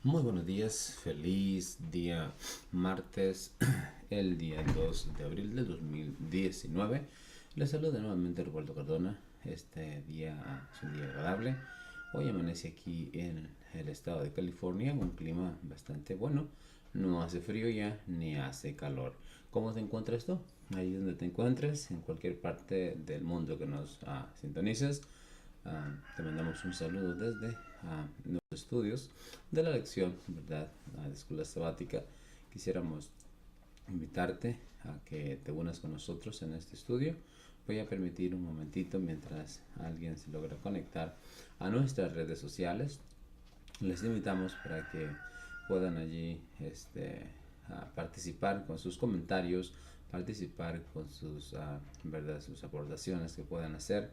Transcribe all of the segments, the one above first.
Muy buenos días, feliz día martes, el día 2 de abril de 2019. Les saluda nuevamente Roberto Cardona. Este día es un día agradable. Hoy amanece aquí en el estado de California, un clima bastante bueno. No hace frío ya ni hace calor. ¿Cómo te encuentras tú? Ahí donde te encuentres, en cualquier parte del mundo que nos sintonices. Te mandamos un saludo desde los estudios de la lección, ¿verdad? De escuela sabática. Quisiéramos invitarte a que te unas con nosotros en este estudio. Voy a permitir un momentito mientras alguien se logra conectar a nuestras redes sociales. Les invitamos para que puedan allí a participar con sus comentarios, participar con sus, ¿verdad? Sus aportaciones que puedan hacer.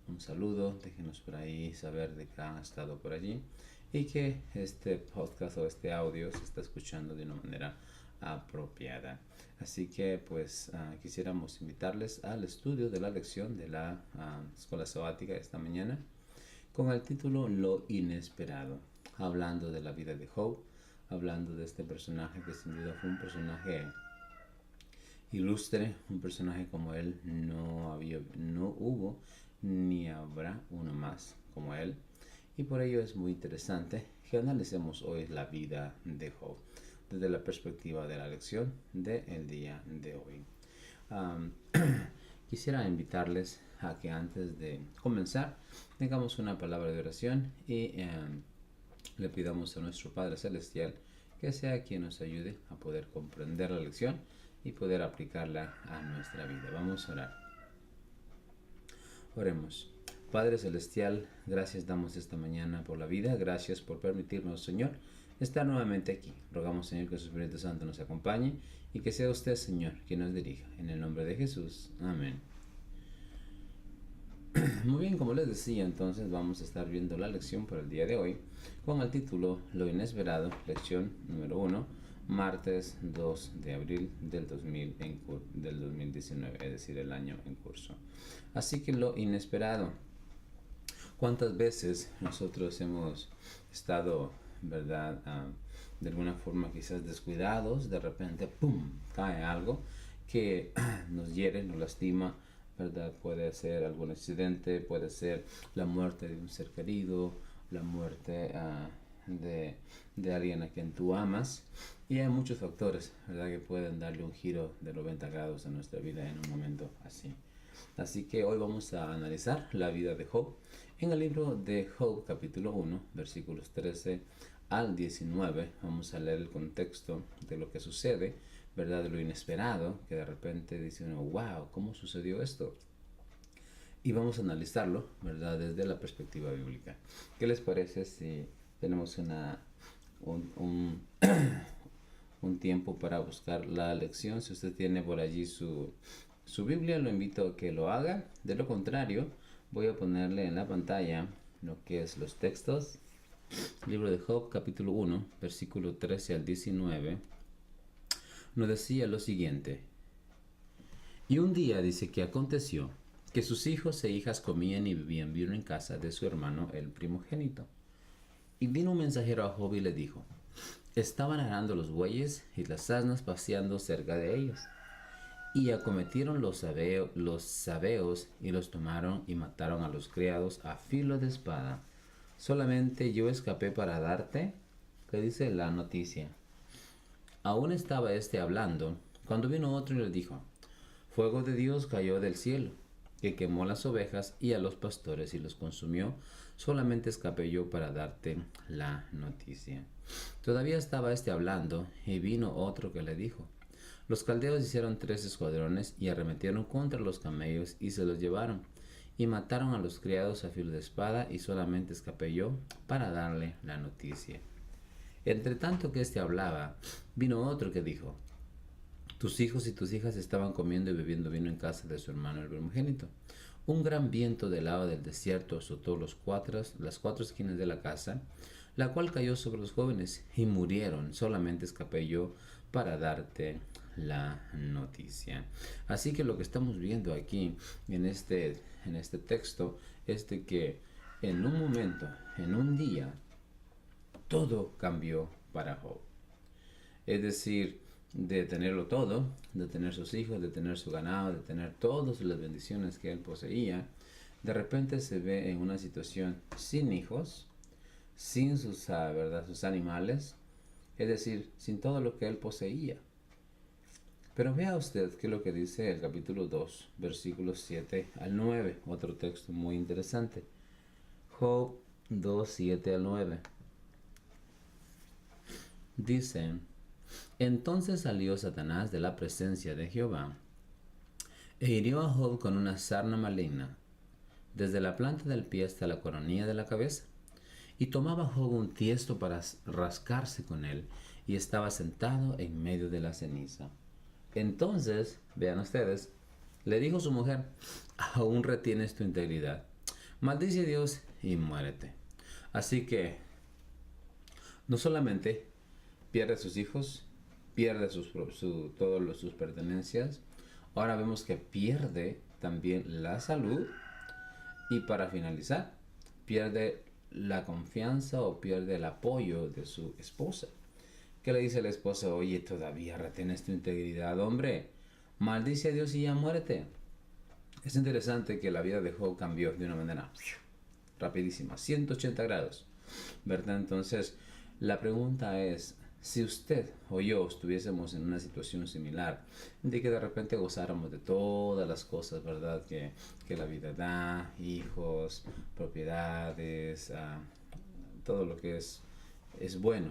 Un saludo, déjenos por ahí saber de que han estado por allí y que este podcast o este audio se está escuchando de una manera apropiada. Así que pues quisiéramos invitarles al estudio de la lección de la escuela sabática esta mañana con el título Lo inesperado, hablando de la vida de Job, hablando de este personaje que sin duda fue un personaje ilustre, un personaje como él no hubo ni habrá uno más como él, y por ello es muy interesante que analicemos hoy la vida de Job desde la perspectiva de la lección del día de hoy. Um, Quisiera invitarles a que antes de comenzar tengamos una palabra de oración y le pidamos a nuestro Padre Celestial que sea quien nos ayude a poder comprender la lección y poder aplicarla a nuestra vida. Vamos a orar. Oremos. Padre Celestial, gracias damos esta mañana por la vida, gracias por permitirnos, Señor, estar nuevamente aquí. Rogamos, Señor, que su Espíritu Santo nos acompañe y que sea usted, Señor, quien nos dirija. En el nombre de Jesús. Amén. Muy bien, como les decía, entonces vamos a estar viendo la lección para el día de hoy con el título Lo inesperado, lección número 1, martes 2 de abril del 2019, es decir, el año en curso. Así que lo inesperado. ¿Cuántas veces nosotros hemos estado, verdad, de alguna forma quizás descuidados, de repente, ¡pum!, cae algo que nos hiere, nos lastima, ¿verdad? Puede ser algún accidente, puede ser la muerte de un ser querido, la muerte de alguien a quien tú amas. Y hay muchos factores, ¿verdad?, que pueden darle un giro de 90 grados a nuestra vida en un momento así. Así que hoy vamos a analizar la vida de Job en el libro de Job capítulo 1, versículos 13 al 19. Vamos a leer el contexto de lo que sucede, ¿verdad? De lo inesperado, que de repente dice uno, wow, ¿cómo sucedió esto? Y vamos a analizarlo, ¿verdad? Desde la perspectiva bíblica. ¿Qué les parece si tenemos un, un tiempo para buscar la lección? Si usted tiene por allí su Biblia, lo invito a que lo haga. De lo contrario, voy a ponerle en la pantalla lo que es los textos. Libro de Job, capítulo 1, versículo 13 al 19, nos decía lo siguiente. Y un día dice que aconteció que sus hijos e hijas comían y bebían vino en casa de su hermano el primogénito. Y vino un mensajero a Job y le dijo, estaban arando los bueyes y las asnas paseando cerca de ellos. Y acometieron los sabeos y los tomaron y mataron a los criados a filo de espada. Solamente yo escapé para darte, ¿qué dice la noticia? Aún estaba éste hablando, cuando vino otro y le dijo, fuego de Dios cayó del cielo, que quemó las ovejas y a los pastores y los consumió. Solamente escapé yo para darte la noticia. Todavía estaba éste hablando, y vino otro que le dijo, los caldeos hicieron 3 escuadrones y arremetieron contra los camellos y se los llevaron, y mataron a los criados a filo de espada, y solamente escapé yo para darle la noticia. Entre tanto que éste hablaba, vino otro que dijo, tus hijos y tus hijas estaban comiendo y bebiendo vino en casa de su hermano el primogénito. Un gran viento del lado del desierto azotó las cuatro esquinas de la casa, la cual cayó sobre los jóvenes y murieron. Solamente escapé yo para darte la noticia. Así que lo que estamos viendo aquí en este texto es de que en un momento, en un día, todo cambió para Job. Es decir, de tenerlo todo, de tener sus hijos, de tener su ganado, de tener todas las bendiciones que él poseía, de repente se ve en una situación sin hijos, sin sus, ¿verdad?, sus animales, es decir, sin todo lo que él poseía. Pero vea usted qué es lo que dice el capítulo 2, versículos 7 al 9, otro texto muy interesante. Job 2, 7 al 9. Dice: entonces salió Satanás de la presencia de Jehová e hirió a Job con una sarna maligna, desde la planta del pie hasta la coronilla de la cabeza. Y tomaba Job un tiesto para rascarse con él, y estaba sentado en medio de la ceniza. Entonces, vean ustedes, le dijo su mujer: aún retienes tu integridad, maldice a Dios y muérete. Así que no solamente pierde sus hijos, pierde todas sus pertenencias, ahora vemos que pierde también la salud, y para finalizar, pierde la confianza o pierde el apoyo de su esposa. ¿Qué le dice la esposa? Oye, todavía retienes tu integridad, hombre, maldice a Dios y ya muérete. Es interesante que la vida de Job cambió de una manera rapidísima, 180 grados, ¿verdad? Entonces, la pregunta es, si usted o yo estuviésemos en una situación similar, de que de repente gozáramos de todas las cosas, ¿verdad?, que la vida da, hijos, propiedades, todo lo que es bueno,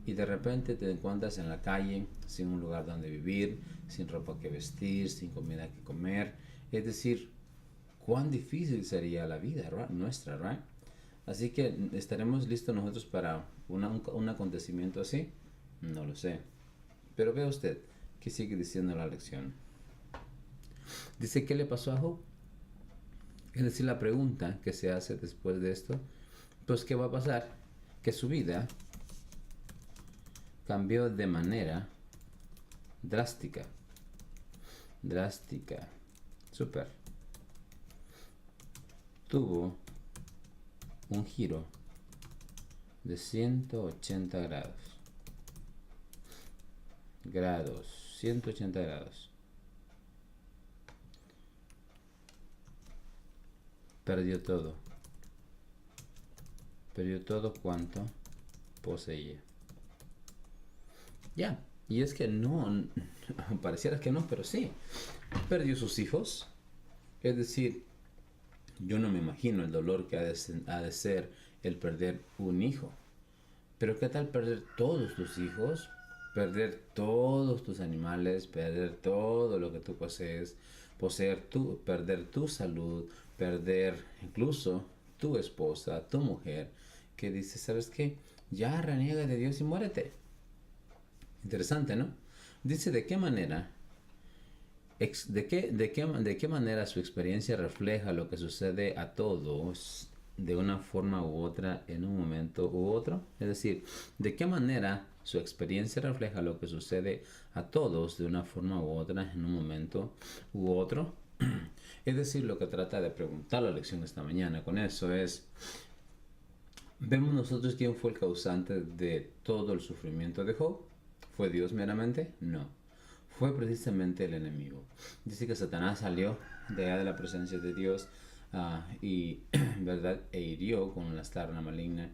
y de repente te encuentras en la calle, sin un lugar donde vivir, sin ropa que vestir, sin comida que comer, es decir, cuán difícil sería la vida, right? Nuestra, ¿right? Así que, ¿estaremos listos nosotros para un acontecimiento así? No lo sé. Pero vea usted que sigue diciendo la lección. Dice: ¿qué le pasó a Job? Es decir, la pregunta que se hace después de esto, pues ¿qué va a pasar? Que su vida cambió de manera drástica. Drástica. Súper. Tuvo un giro de 180 grados. 180 grados. Perdió todo. Perdió todo cuanto poseía. Ya. Y es que no, pareciera que no, pero sí. Perdió sus hijos. Es decir, yo no me imagino el dolor que ha de ser el perder un hijo. Pero ¿qué tal perder todos tus hijos? Perder todos tus animales, perder todo lo que tú posees, perder tu salud, perder incluso tu esposa, tu mujer, que dice: ¿sabes qué? Ya reniega de Dios y muérete. Interesante, ¿no? Dice: ¿de qué manera? ¿De qué manera su experiencia refleja lo que sucede a todos de una forma u otra en un momento u otro? Es decir, ¿de qué manera su experiencia refleja lo que sucede a todos de una forma u otra en un momento u otro? Es decir, lo que trata de preguntar la lección esta mañana con eso es: ¿vemos nosotros quién fue el causante de todo el sufrimiento de Job? ¿Fue Dios meramente? No. Fue precisamente el enemigo. Dice que Satanás salió de allá de la presencia de Dios y verdad, e hirió con la sarna maligna.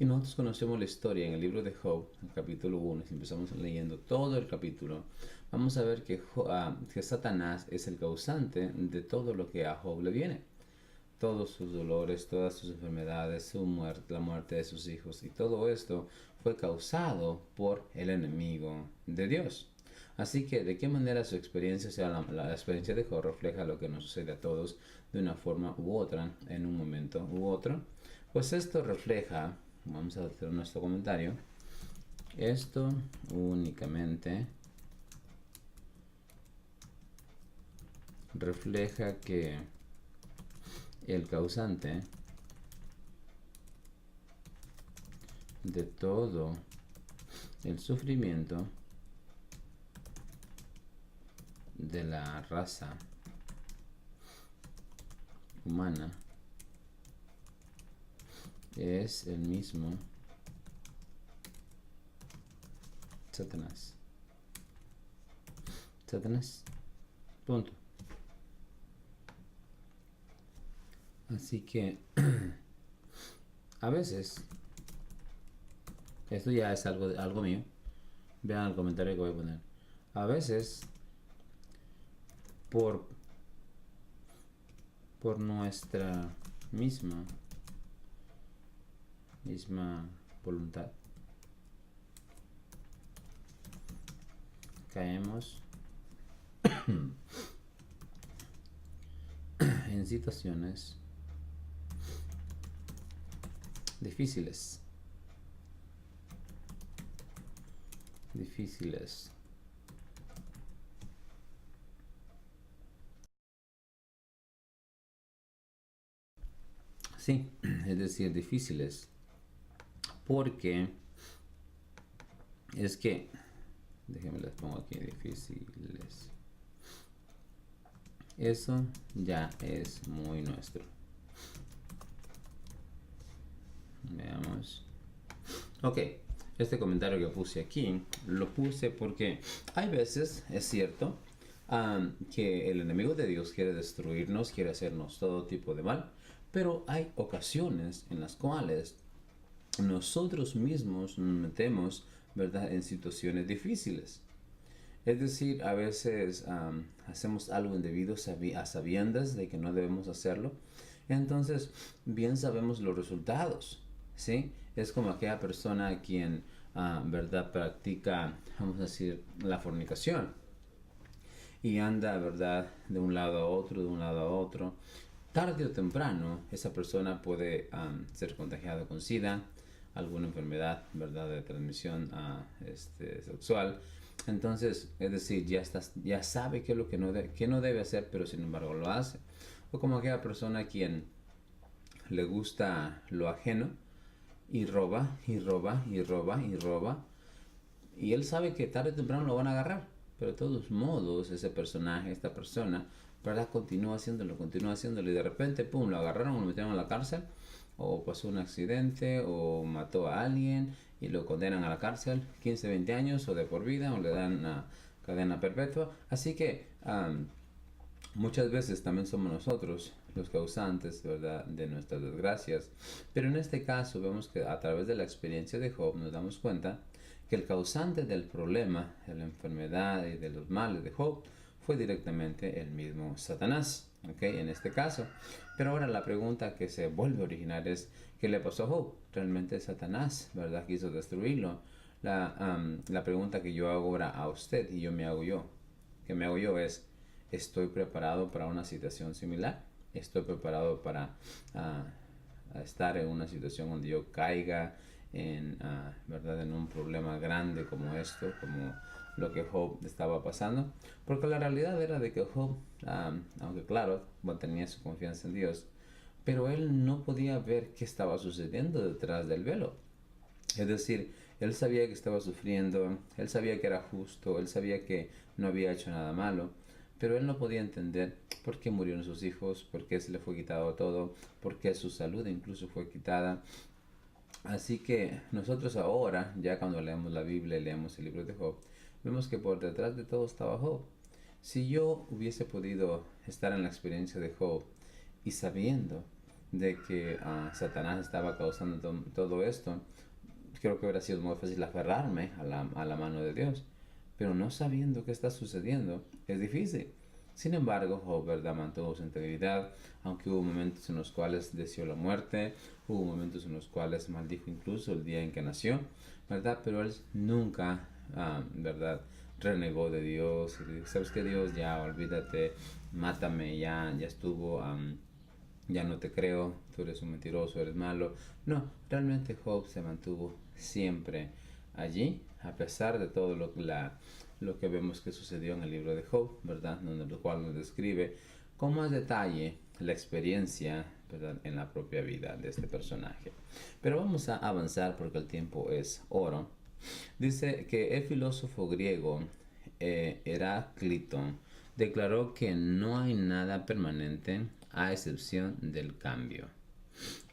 Y nosotros conocemos la historia en el libro de Job, el capítulo 1. Si empezamos leyendo todo el capítulo, vamos a ver que Satanás es el causante de todo lo que a Job le viene. Todos sus dolores, todas sus enfermedades, su muerte, la muerte de sus hijos, y todo esto fue causado por el enemigo de Dios. Así que, ¿de qué manera su experiencia, la experiencia de Job, refleja lo que nos sucede a todos de una forma u otra, en un momento u otro? Pues esto refleja, vamos a hacer nuestro comentario, esto únicamente refleja que el causante de todo el sufrimiento de la raza humana es el mismo Satanás. Satanás. Punto. Así que a veces, esto ya es algo mío. Vean el comentario que voy a poner. A veces, por nuestra misma voluntad, caemos en situaciones difíciles. Sí, es decir, difíciles. Porque es que, déjenme las pongo aquí, difíciles. Eso ya es muy nuestro. Veamos. Ok, este comentario que puse aquí, lo puse porque hay veces, es cierto, que el enemigo de Dios quiere destruirnos, quiere hacernos todo tipo de mal, pero hay ocasiones en las cuales nosotros mismos nos metemos, ¿verdad?, en situaciones difíciles. Es decir, a veces hacemos algo indebido a sabiendas de que no debemos hacerlo. Entonces, bien sabemos los resultados, ¿sí? Es como aquella persona quien, ¿verdad?, practica, vamos a decir, la fornicación. Y anda, ¿verdad?, de un lado a otro, de un lado a otro. Tarde o temprano, esa persona puede ser contagiada con SIDA, alguna enfermedad, ¿verdad?, de transmisión sexual. Entonces, es decir, ya sabe qué es lo que no debe hacer, pero sin embargo lo hace. O como aquella persona quien le gusta lo ajeno y roba, y roba, y roba, y roba. Y él sabe que tarde o temprano lo van a agarrar. Pero de todos modos, ese personaje, esta persona, ¿verdad?, continúa haciéndolo. Y de repente, pum, lo agarraron, lo metieron a la cárcel. O pasó un accidente, o mató a alguien y lo condenan a la cárcel 15, 20 años, o de por vida, o le dan una cadena perpetua. Así que muchas veces también somos nosotros los causantes, ¿verdad?, de nuestras desgracias. Pero en este caso vemos que a través de la experiencia de Job nos damos cuenta que el causante del problema, de la enfermedad y de los males de Job fue directamente el mismo Satanás, ¿ok?, en este caso. Pero ahora la pregunta que se vuelve a originar es, ¿qué le pasó a Job? ¿Realmente Satanás, verdad, quiso destruirlo? La pregunta que yo hago ahora a usted y que me hago yo es, ¿estoy preparado para una situación similar? ¿Estoy preparado para estar en una situación donde yo caiga ¿verdad?, en un problema grande como esto, como lo que Job estaba pasando? Porque la realidad era de que Job, aunque claro, tenía su confianza en Dios, pero él no podía ver qué estaba sucediendo detrás del velo. Es decir, él sabía que estaba sufriendo, él sabía que era justo, él sabía que no había hecho nada malo, pero él no podía entender por qué murieron sus hijos, por qué se le fue quitado todo, por qué su salud incluso fue quitada. Así que nosotros ahora, ya cuando leemos la Biblia y leemos el libro de Job, vemos que por detrás de todo estaba Job. Si yo hubiese podido estar en la experiencia de Job y sabiendo de que Satanás estaba causando todo esto, creo que hubiera sido muy fácil aferrarme a la mano de Dios. Pero no sabiendo qué está sucediendo, es difícil. Sin embargo, Job, ¿verdad?, mantuvo su integridad, aunque hubo momentos en los cuales deseó la muerte, hubo momentos en los cuales maldijo incluso el día en que nació, ¿verdad? Pero él nunca, ¿verdad?, renegó de Dios. ¿Sabes qué, Dios? Ya, olvídate, mátame, ya estuvo, ya no te creo, tú eres un mentiroso, eres malo. No, realmente Job se mantuvo siempre allí, a pesar de todo lo que vemos que sucedió en el libro de Job, ¿verdad?, donde lo cual nos describe con más detalle la experiencia, ¿verdad?, en la propia vida de este personaje. Pero vamos a avanzar porque el tiempo es oro. Dice que el filósofo griego Heráclito declaró que no hay nada permanente a excepción del cambio.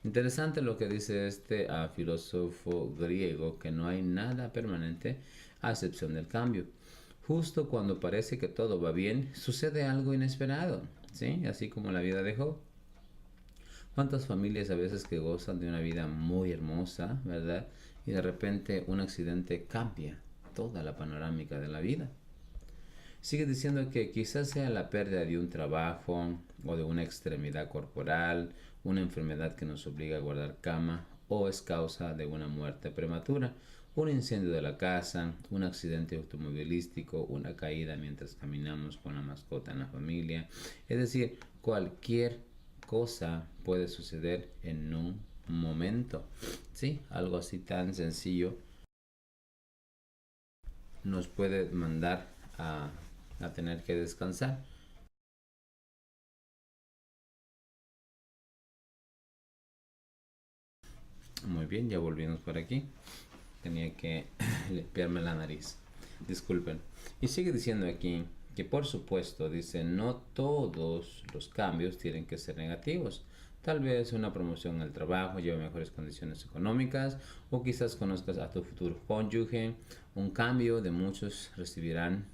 Interesante lo que dice este filósofo griego, que no hay nada permanente a excepción del cambio. Justo cuando parece que todo va bien, sucede algo inesperado, ¿sí? Así como la vida de Job. ¿Cuántas familias a veces que gozan de una vida muy hermosa, verdad? Y de repente un accidente cambia toda la panorámica de la vida. Sigue diciendo que quizás sea la pérdida de un trabajo o de una extremidad corporal, una enfermedad que nos obliga a guardar cama o es causa de una muerte prematura, un incendio de la casa, un accidente automovilístico, una caída mientras caminamos con la mascota en la familia. Es decir, cualquier cosa puede suceder en un momento. Sí, algo así tan sencillo nos puede mandar a tener que descansar. Muy bien, ya volvimos por aquí. Tenía que limpiarme la nariz. Disculpen. Y sigue diciendo aquí que por supuesto, dice, no todos los cambios tienen que ser negativos. Tal vez una promoción en el trabajo lleve mejores condiciones económicas o quizás conozcas a tu futuro cónyuge. Un cambio que muchos recibirían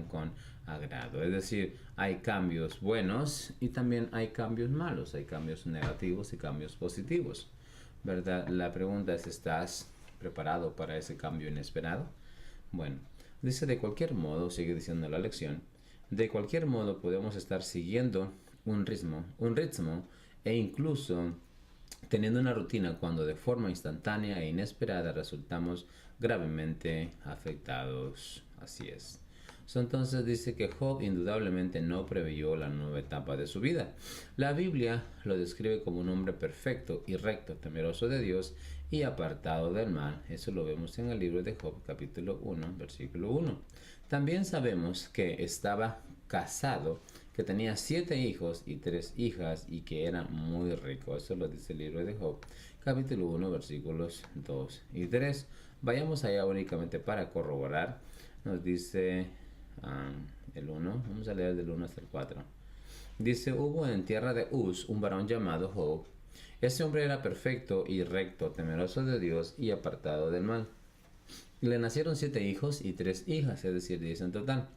con agrado. Es decir, hay cambios buenos y también hay cambios malos, hay cambios negativos y cambios positivos, ¿verdad? La pregunta es, ¿estás preparado para ese cambio inesperado? Bueno, dice de cualquier modo, sigue diciendo la lección, de cualquier modo podemos estar siguiendo un ritmo e incluso teniendo una rutina cuando de forma instantánea e inesperada resultamos gravemente afectados. Así es. Entonces dice que Job indudablemente no preveyó la nueva etapa de su vida. La Biblia lo describe como un hombre perfecto y recto, temeroso de Dios y apartado del mal. Eso lo vemos en el libro de Job, capítulo 1, versículo 1. También sabemos que estaba casado, que tenía 7 hijos y 3 hijas y que era muy rico. Eso lo dice el libro de Job, capítulo 1, versículos 2 y 3. Vayamos allá únicamente para corroborar. Nos dice el 1, vamos a leer del 1 hasta el 4. Dice, hubo en tierra de Uz un varón llamado Job. Ese hombre era perfecto y recto, temeroso de Dios y apartado del mal. Le nacieron 7 hijos y 3 hijas, es decir, 10 en total.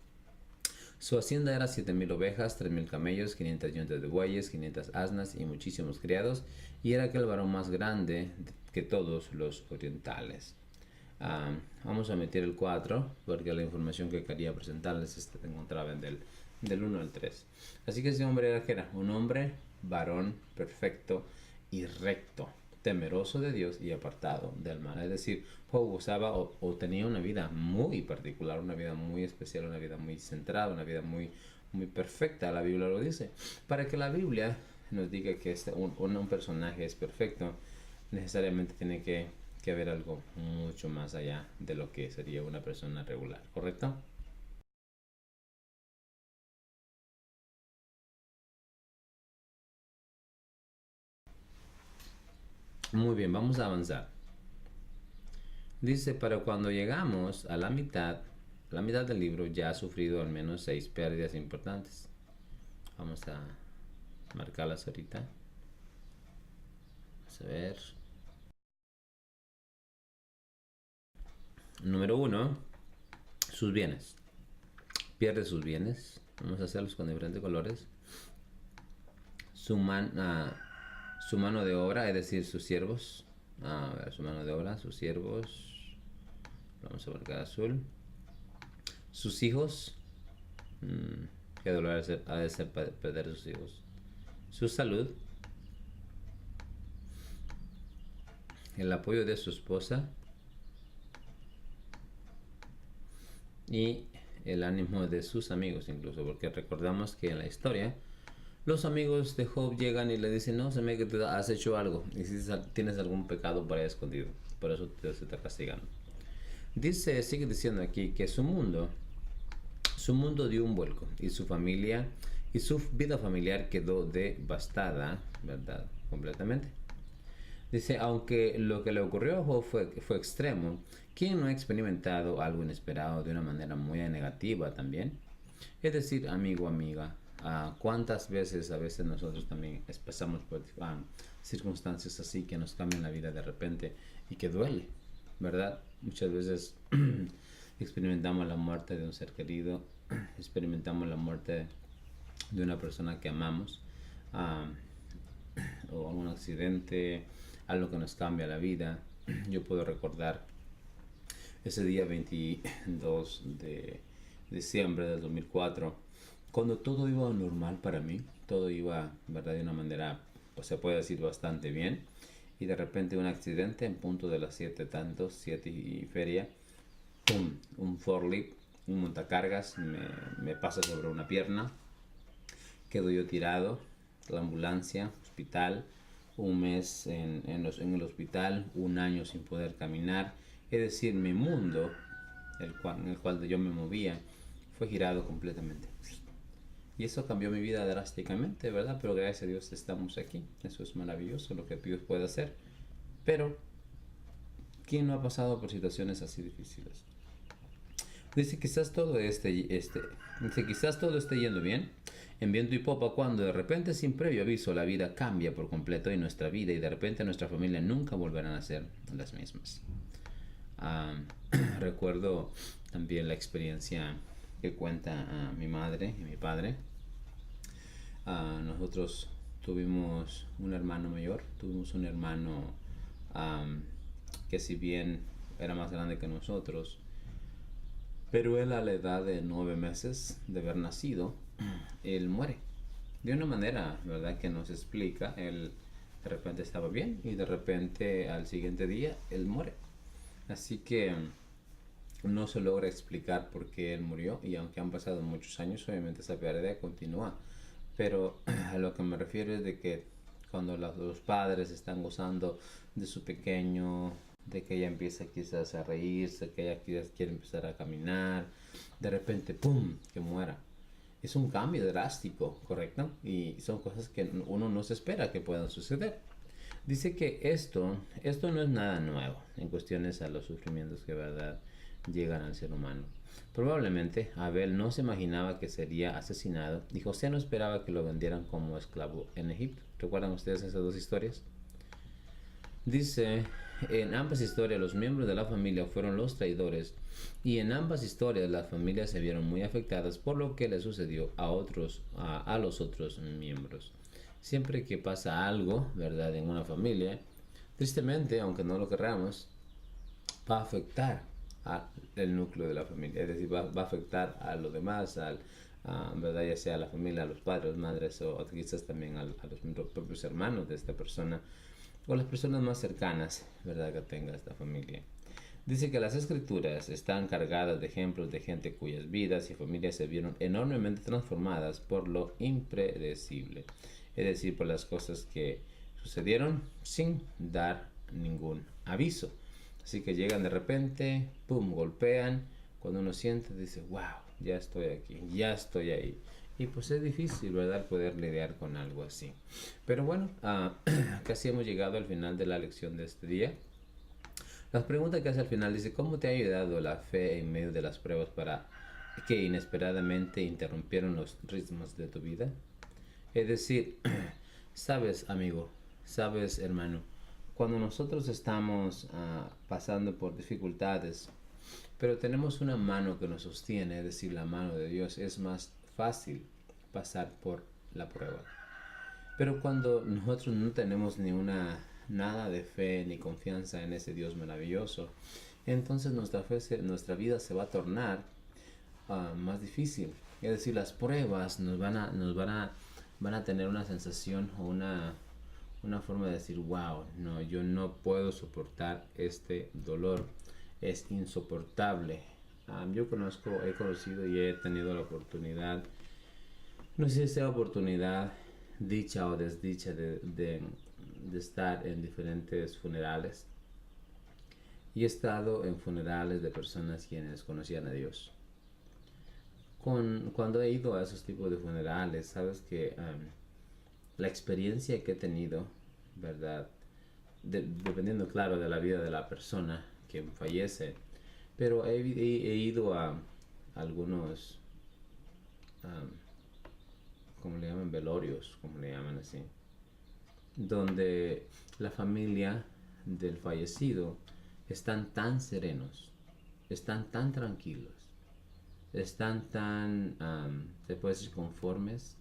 Su hacienda era 7,000 ovejas, 3,000 camellos, 500 yuntas de bueyes, 500 asnas y muchísimos criados, y era aquel varón más grande que todos los orientales. Vamos a meter el 4 porque la información que quería presentarles se encontraba del 1 al 3. Así que ese hombre era un hombre varón perfecto y recto, temeroso de Dios y apartado del mal. Es decir, Job gozaba o tenía una vida muy particular, una vida muy especial, una vida muy centrada, una vida muy, muy perfecta. La Biblia lo dice. Para que la Biblia nos diga que un personaje es perfecto, necesariamente tiene que haber algo mucho más allá de lo que sería una persona regular, ¿correcto? Muy bien, vamos a avanzar. Dice, pero cuando llegamos a la mitad del libro ya ha sufrido al menos 6 pérdidas importantes. Vamos a marcarlas ahorita. Vamos a ver. Número 1, sus bienes. Pierde sus bienes. Vamos a hacerlos con diferentes colores. Su mano de obra, es decir, sus siervos. A ver, su mano de obra, sus siervos. Vamos a marcar azul. Sus hijos. Qué dolor ha de ser perder sus hijos. Su salud. El apoyo de su esposa. Y el ánimo de sus amigos incluso. Porque recordamos que en la historia los amigos de Job llegan y le dicen, no, se me que tú has hecho algo y si tienes algún pecado por ahí escondido, por eso Dios se está castigando. Sigue diciendo aquí que su mundo dio un vuelco y su familia y su vida familiar quedó devastada, ¿verdad? Completamente. Dice, aunque lo que le ocurrió a Job fue extremo, ¿quién no ha experimentado algo inesperado de una manera muy negativa también? Es decir, amigo, amiga, ¿cuántas veces a veces nosotros también pasamos por circunstancias así que nos cambian la vida de repente y que duele, ¿verdad? Muchas veces experimentamos la muerte de un ser querido, experimentamos la muerte de una persona que amamos, ah, o un accidente, algo que nos cambia la vida. Yo puedo recordar ese día 22 de diciembre del 2004, cuando todo iba normal para mí, todo iba, ¿verdad?, de una manera, pues se puede decir, bastante bien. Y de repente un accidente en punto de las 7 tantos, 7 y feria, ¡pum! Un forklift, un montacargas me pasa sobre una pierna, quedo yo tirado, la ambulancia, hospital, un mes en el hospital, un año sin poder caminar. Es decir, mi mundo, en el cual yo me movía, fue girado completamente. Y eso cambió mi vida drásticamente, ¿verdad? Pero gracias a Dios estamos aquí. Eso es maravilloso lo que Dios puede hacer. Pero, ¿quién no ha pasado por situaciones así difíciles? Dice quizás todo esté yendo bien, en viento y popa, cuando de repente, sin previo aviso, la vida cambia por completo y nuestra vida y de repente nuestra familia nunca volverán a ser las mismas. Ah, recuerdo también la experiencia que cuenta mi madre y mi padre. Nosotros tuvimos un hermano mayor, tuvimos un hermano que si bien era más grande que nosotros, pero él a la edad de 9 meses de haber nacido, él muere. De una manera, ¿verdad?, que nos explica. Él de repente estaba bien y de repente al siguiente día él muere. Así que no se logra explicar por qué él murió, y aunque han pasado muchos años, obviamente esa pérdida continúa. Pero a lo que me refiero es de que cuando los padres están gozando de su pequeño, de que ella empieza quizás a reírse, que ella quizás quiere empezar a caminar, de repente, ¡pum!, que muera. Es un cambio drástico, ¿correcto? Y son cosas que uno no se espera que puedan suceder. Dice que esto no es nada nuevo en cuestiones a los sufrimientos que, verdad, llegan al ser humano. Probablemente Abel no se imaginaba que sería asesinado y José no esperaba que lo vendieran como esclavo en Egipto. ¿Recuerdan ustedes esas dos historias? Dice, en ambas historias los miembros de la familia fueron los traidores y en ambas historias las familias se vieron muy afectadas por lo que le sucedió a los otros miembros. Siempre que pasa algo, ¿verdad?, en una familia, tristemente, aunque no lo querramos, va a afectar al núcleo de la familia, es decir, va a afectar a los demás, ¿verdad?, ya sea a la familia, a los padres, madres o quizás también a los propios hermanos de esta persona o las personas más cercanas, ¿verdad?, que tenga esta familia. Dice que las escrituras están cargadas de ejemplos de gente cuyas vidas y familias se vieron enormemente transformadas por lo impredecible, es decir, por las cosas que sucedieron sin dar ningún aviso. Así que llegan de repente, pum, golpean. Cuando uno siente, dice, wow, ya estoy aquí, ya estoy ahí. Y pues es difícil, ¿verdad?, poder lidiar con algo así. Pero bueno, casi hemos llegado al final de la lección de este día. Las preguntas que hace al final dice, ¿cómo te ha ayudado la fe en medio de las pruebas para que inesperadamente interrumpieron los ritmos de tu vida? Es decir, sabes, amigo, sabes, hermano, cuando nosotros estamos pasando por dificultades, pero tenemos una mano que nos sostiene, es decir, la mano de Dios, es más fácil pasar por la prueba. Pero cuando nosotros no tenemos nada de fe ni confianza en ese Dios maravilloso, entonces nuestra vida se va a tornar más difícil. Es decir, las pruebas van a tener una sensación o una forma de decir, wow, no, yo no puedo soportar este dolor, es insoportable. He conocido y he tenido la oportunidad, no sé si sea oportunidad, dicha o desdicha, de estar en diferentes funerales. Y he estado en funerales de personas quienes conocían a Dios. Cuando he ido a esos tipos de funerales, sabes que la experiencia que he tenido, ¿verdad? Dependiendo, claro, de la vida de la persona que fallece, pero he ido a algunos, como le llaman, velorios, como le llaman así, donde la familia del fallecido están tan serenos, están tan tranquilos, están tan, se puede decir, conformes.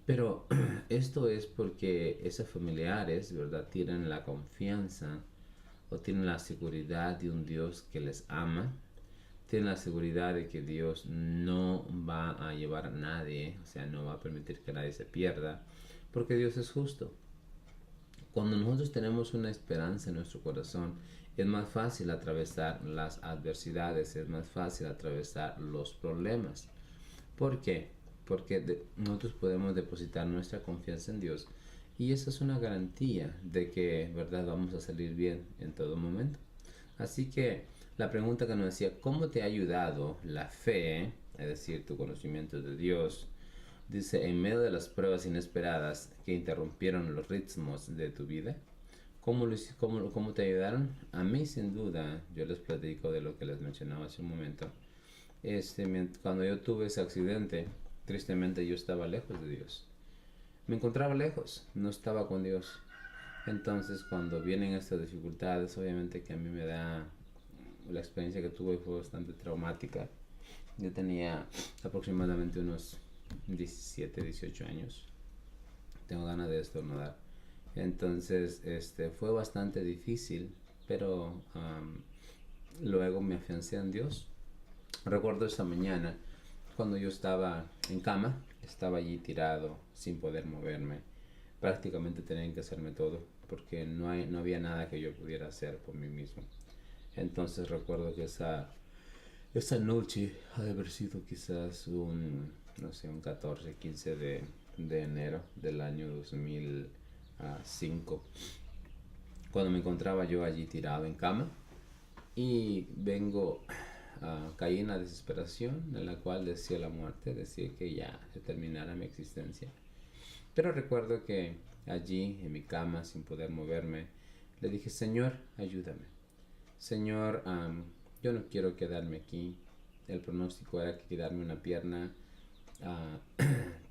Pero esto es porque esos familiares, ¿verdad?, tienen la confianza o tienen la seguridad de un Dios que les ama, tienen la seguridad de que Dios no va a llevar a nadie, o sea, no va a permitir que nadie se pierda, porque Dios es justo. Cuando nosotros tenemos una esperanza en nuestro corazón, es más fácil atravesar las adversidades, es más fácil atravesar los problemas. ¿Por qué? Porque nosotros podemos depositar nuestra confianza en Dios y esa es una garantía de que, verdad, vamos a salir bien en todo momento. Así que la pregunta que nos decía, ¿cómo te ha ayudado la fe, es decir, tu conocimiento de Dios? Dice, en medio de las pruebas inesperadas que interrumpieron los ritmos de tu vida, ¿cómo te ayudaron? A mí, sin duda, yo les platico de lo que les mencionaba hace un momento. Cuando yo tuve ese accidente, tristemente yo estaba lejos de Dios. Me encontraba lejos, no estaba con Dios. Entonces, cuando vienen estas dificultades, obviamente que a mí me da, la experiencia que tuve fue bastante traumática. Yo tenía aproximadamente unos 17, 18 años. Tengo ganas de estornudar. Entonces, fue bastante difícil, pero luego me afiancé en Dios. Recuerdo esta mañana cuando yo estaba en cama, estaba allí tirado sin poder moverme. Prácticamente tenían que hacerme todo porque no había nada que yo pudiera hacer por mí mismo. Entonces recuerdo que esa noche ha de haber sido quizás no sé, un 14, 15 de enero del año 2005, cuando me encontraba yo allí tirado en cama y caí en la desesperación en la cual decía la muerte, decía que ya se terminara mi existencia. Pero recuerdo que allí en mi cama, sin poder moverme, le dije, Señor, ayúdame. Señor, yo no quiero quedarme aquí. El pronóstico era que quedarme una pierna,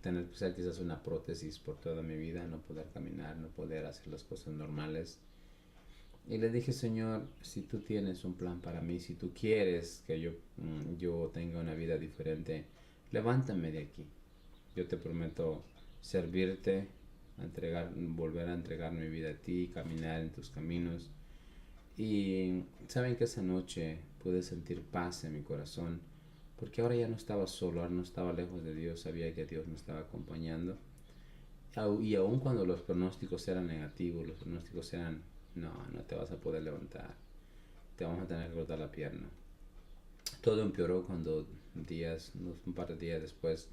tener que usar quizás una prótesis por toda mi vida, no poder caminar, no poder hacer las cosas normales. Y le dije, Señor, si tú tienes un plan para mí, si tú quieres que yo tenga una vida diferente, levántame de aquí. Yo te prometo servirte, volver a entregar mi vida a ti, caminar en tus caminos. Y saben que esa noche pude sentir paz en mi corazón, porque ahora ya no estaba solo, ahora no estaba lejos de Dios, sabía que Dios me estaba acompañando. Y aun cuando los pronósticos eran negativos, los pronósticos eran, no te vas a poder levantar, te vamos a tener que cortar la pierna. Todo empeoró cuando un par de días después,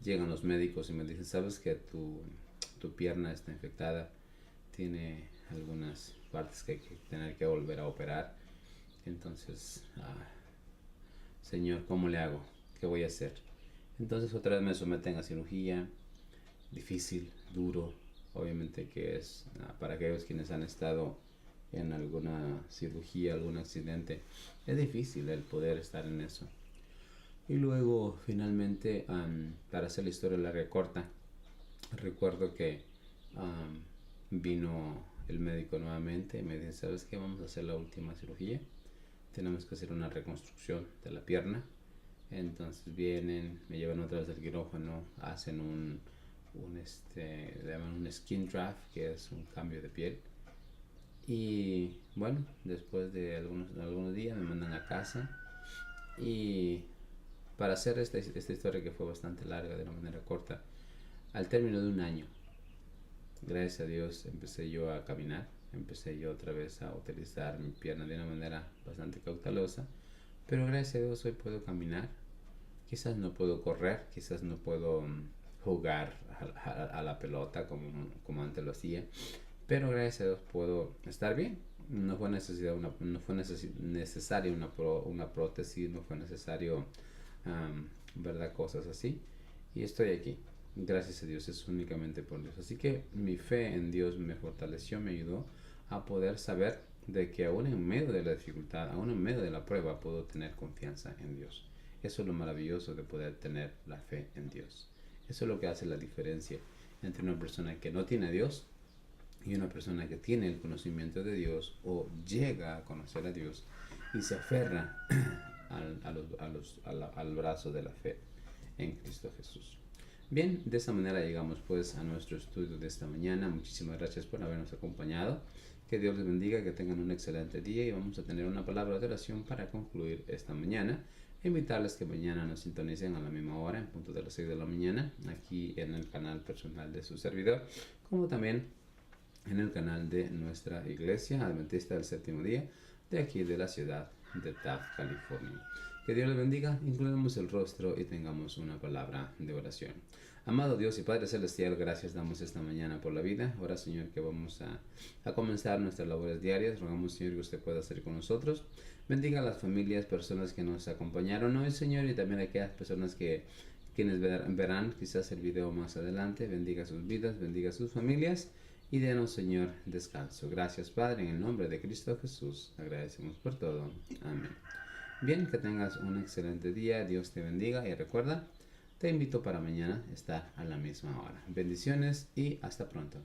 llegan los médicos y me dicen, ¿sabes que tu pierna está infectada? Tiene algunas partes que hay que tener que volver a operar. Entonces, Señor, ¿cómo le hago? ¿Qué voy a hacer? Entonces otra vez me someten a cirugía, difícil, duro, obviamente que es para aquellos quienes han estado en alguna cirugía, algún accidente, es difícil el poder estar en eso. Y luego finalmente, para hacer la historia larga y corta, recuerdo que vino el médico nuevamente y me dice, ¿sabes qué? Vamos a hacer la última cirugía, tenemos que hacer una reconstrucción de la pierna. Entonces vienen, me llevan otra vez al quirófano, hacen le llaman un skin draft, que es un cambio de piel. Y bueno, después de algunos días me mandan a casa. Y para hacer esta historia, que fue bastante larga de una manera corta, al término de un año, gracias a Dios, empecé yo a caminar, empecé yo otra vez a utilizar mi pierna de una manera bastante cautelosa, pero gracias a Dios hoy puedo caminar. Quizás no puedo correr, quizás no puedo jugar a la pelota como antes lo hacía, pero gracias a Dios puedo estar bien. No fue necesaria una prótesis, no fue necesario, verdad, cosas así. Y estoy aquí. Gracias a Dios, es únicamente por Dios. Así que mi fe en Dios me fortaleció, me ayudó a poder saber de que aún en medio de la dificultad, aún en medio de la prueba, puedo tener confianza en Dios. Eso es lo maravilloso de poder tener la fe en Dios. Eso es lo que hace la diferencia entre una persona que no tiene a Dios Y una persona que tiene el conocimiento de Dios o llega a conocer a Dios y se aferra al brazo de la fe en Cristo Jesús. Bien, de esta manera llegamos pues a nuestro estudio de esta mañana. Muchísimas gracias por habernos acompañado. Que Dios les bendiga, que tengan un excelente día y vamos a tener una palabra de oración para concluir esta mañana. Invitarles que mañana nos sintonicen a la misma hora, en punto de las 6 de la mañana, aquí en el canal personal de su servidor, como también en el canal de nuestra iglesia Adventista del Séptimo Día, de aquí de la ciudad de Taft, California. Que Dios les bendiga, inclinemos el rostro y tengamos una palabra de oración. Amado Dios y Padre Celestial, gracias damos esta mañana por la vida. Ahora, Señor, que vamos a comenzar nuestras labores diarias. Rogamos, Señor, que usted pueda ser con nosotros. Bendiga a las familias, personas que nos acompañaron hoy, Señor, y también a aquellas personas quienes verán quizás el video más adelante. Bendiga sus vidas, bendiga sus familias y denos, Señor, descanso. Gracias, Padre, en el nombre de Cristo Jesús. Agradecemos por todo. Amén. Bien, que tengas un excelente día. Dios te bendiga y recuerda, te invito para mañana estar a la misma hora. Bendiciones y hasta pronto.